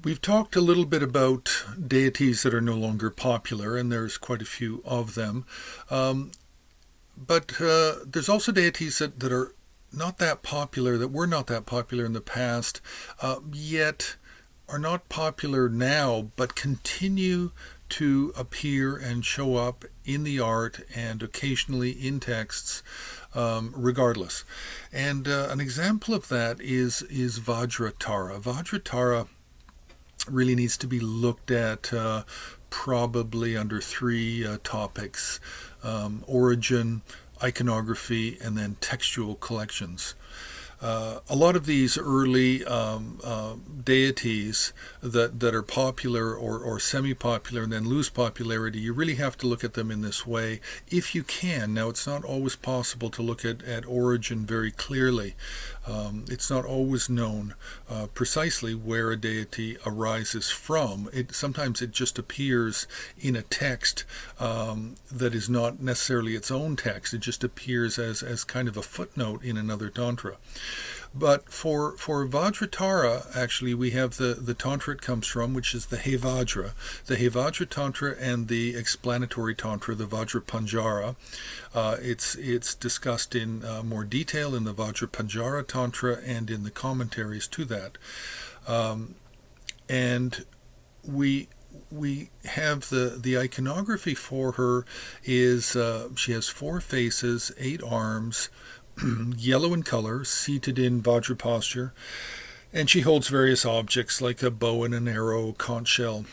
We've talked a little bit about deities that are no longer popular, and there's quite a few of them. Um, but there's also deities that are not that popular, that were not that popular in the past, yet are not popular now, but continue to appear and show up in the art and occasionally in texts, regardless. And an example of that is Vajra Tara. Vajra Tara really needs to be looked at probably under three topics: origin, iconography, and then textual collections. A lot of these early deities that are popular or semi-popular and then lose popularity, you really have to look at them in this way if you can. Now, it's not always possible to look at origin very clearly. It's not always known precisely where a deity arises from. Sometimes it just appears in a text that is not necessarily its own text. It just appears as kind of a footnote in another tantra. But for Vajratara, actually, we have the tantra it comes from, which is the Hevajra. The Hevajra Tantra and the explanatory tantra, the Vajra Panjara. It's discussed in more detail in the Vajra Panjara Tantra and in the commentaries to that. And we have the iconography for her is she has four faces, eight arms, yellow in color, seated in Vajra posture, and she holds various objects like a bow and an arrow, conch shell,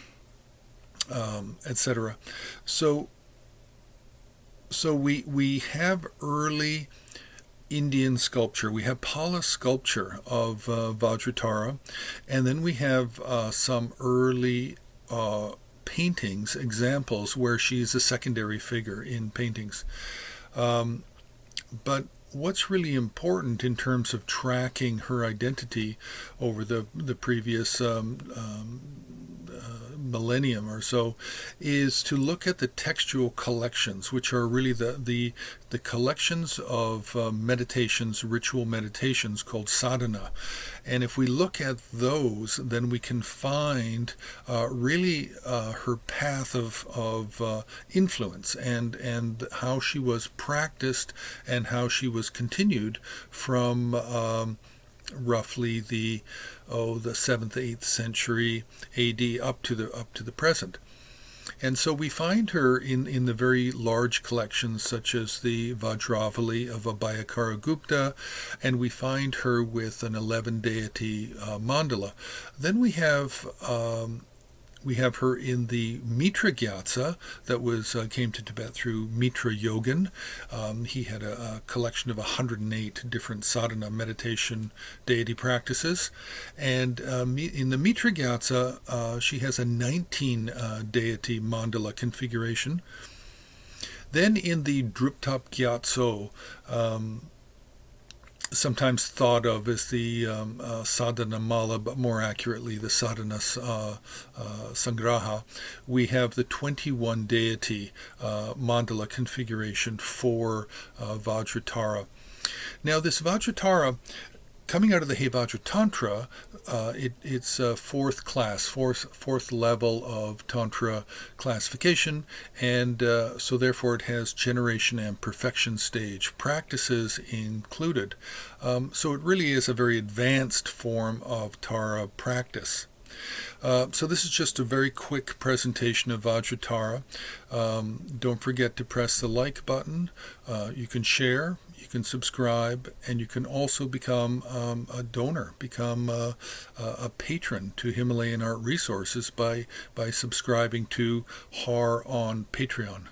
etc. So we have early Indian sculpture. We have Pala sculpture of Vajratara, and then we have some early paintings, examples where she's a secondary figure in paintings. But what's really important in terms of tracking her identity over the previous millennium or so is to look at the textual collections, which are really the collections of meditations, ritual meditations called sadhana. And if we look at those, then we can find really her path of influence and how she was practiced and how she was continued from roughly the 7th, 8th century AD up to the present. And so we find her in the very large collections such as the Vajravali of Abhayakara Gupta, and we find her with an 11 deity mandala. Then we have her in the Mitra Gyatsa that came to Tibet through Mitra Yogan. He had a collection of 108 different sadhana meditation deity practices. And in the Mitra Gyatsa, she has a 19 deity mandala configuration. Then in the Druptap Gyatso, sometimes thought of as the sadhana mala, but more accurately the sadhana sangraha, we have the 21 deity mandala configuration for Vajratara. Now this Vajratara, coming out of the Hevajra Tantra, it's a fourth level of Tantra classification, and so therefore it has generation and perfection stage practices included. So it really is a very advanced form of Tara practice. So this is just a very quick presentation of Vajratara. Don't forget to press the like button. You can share, you can subscribe, and you can also become a donor, become a patron to Himalayan Art Resources by subscribing to HAR on Patreon.